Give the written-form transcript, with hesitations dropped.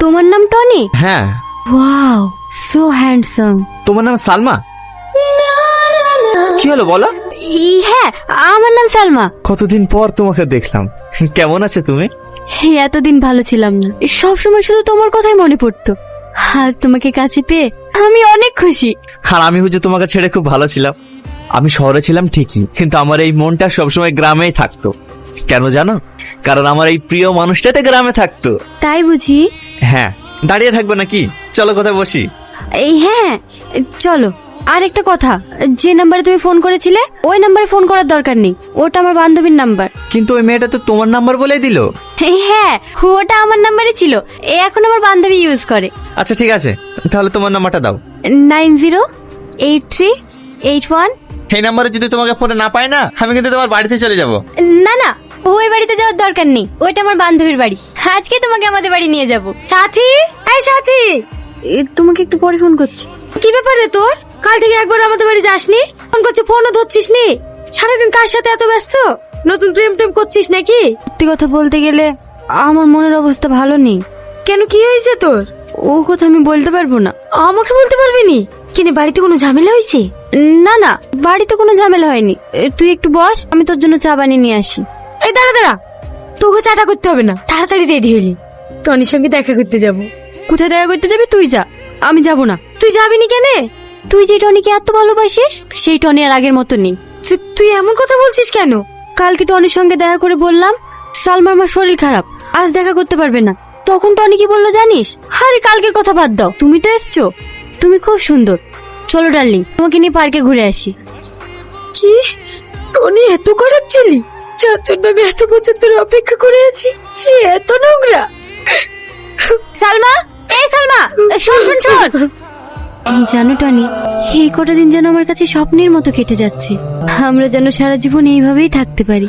তোমার নাম টনি? হ্যাঁ। Wow, so handsome. তোমার নাম সালমা? কি হলো বলো? হ্যাঁ, আমার নাম সালমা। কতদিন পর তোমাকে দেখলাম, কেমন আছো তুমি? এতদিন ভালো ছিলাম না, সব সময় শুধু তোমার কথাই মনে পড়তো। আজ তোমাকে কাছে পেয়ে আমি অনেক খুশি। আর আমি তোমাকে ছেড়ে খুব ভালো ছিলাম। আমি শহরে ছিলাম ঠিকই, কিন্তু আমার এই মনটা সবসময় গ্রামেই থাকতো। কেন জানো? কারণ আমার এই প্রিয় মানুষটাতে গ্রামে থাকতো। তাই বুঝি? হ্যাঁ। দাঁড়িয়ে থাকবে নাকি? চলো কোথায় বসি। হ্যাঁ চলো। আর একটা কথা, যে নাম্বারে তুমি ফোন করেছিলে ওই নাম্বারে ফোন করার দরকার নেই, ওটা আমার বান্ধবীর নাম্বার। কিন্তু ওই মেয়েটা তো তোমার নাম্বার বলেই দিল। হ্যাঁ, ওটা আমার নাম্বারে ছিল, এখন আমার বান্ধবী ইউজ করে। আচ্ছা ঠিক আছে, তাহলে তোমার নাম্বারটা দাও। 908381। এই নাম্বারে যদি তোমাকে ফোনে না পাই না, আমি কিন্তু তোমার বাড়িতে চলে যাব। না না, ওই বাড়িতে যাওয়ার দরকার নেই, ওইটা আমার বান্ধবীর বাড়ি। আজকে তোমাকে আমাদের বাড়ি নিয়ে যাব। সাথী, এই সাথী, তোমাকে একটু পরে ফোন করছি। কি ব্যাপারে তোর? কাল থেকে একবার আমাদের বাড়ি যাসনি, ফোন করছি ফোনও ধরছিস নি। সারাদিন কার সাথে এত ব্যস্ত? নতুন প্রেম টেম করছিস নাকি? সত্যি কথা বলতে গেলে আমার মনের অবস্থা ভালো নেই। কেন, কি হয়েছে তোর? ও কথা আমি বলতে পারবো না। আমাকে বলতে পারবি নি? কিনে বাড়িতে কোনো ঝামেলা হয়েছে? না না, বাড়িতে কোনো ঝামেলা হয়নি। তুই একটু বস, আমি তোর জন্য চা বানিয়ে নিয়ে আসি। এই দাঁড়া দাঁড়া, তোকে চাটা করতে হবে না, তাড়াতাড়ি রেডি হলি, টনির সঙ্গে দেখা করতে যাব। কোথায় দেখা করতে যাবি? তুই যা, আমি যাব না। তুই যাবি নি কেন? তুই যে টনিকে এত ভালোবাসিস, সেই টনি আর আগের মতো নেই। তুই এমন কথা বলছিস কেন? কালকে টনির সঙ্গে দেখা করে বললাম সালমার মা শরীর খারাপ, আজ দেখা করতে পারবে না। তখন টনি কি বললো জানিস? আরে কালকের কথা বাদ দাও, তুমি তো এসছো, তুমি খুব সুন্দর। চলো ডার্লিং, তোমাকে নিয়ে পার্কে ঘুরে আসি। কি, টনি এত খারাপ ছিলি? যার জন্য আমি এত বছর ধরে অপেক্ষা করে আছি, সে এত নোংরা? সালমা, এই সালমা, শোন শোন শোন। জানো টনি, এই কটা দিন যেন আমার কাছে স্বপ্নের মতো কেটে যাচ্ছে। আমরা যেন সারা জীবন এইভাবেই থাকতে পারি।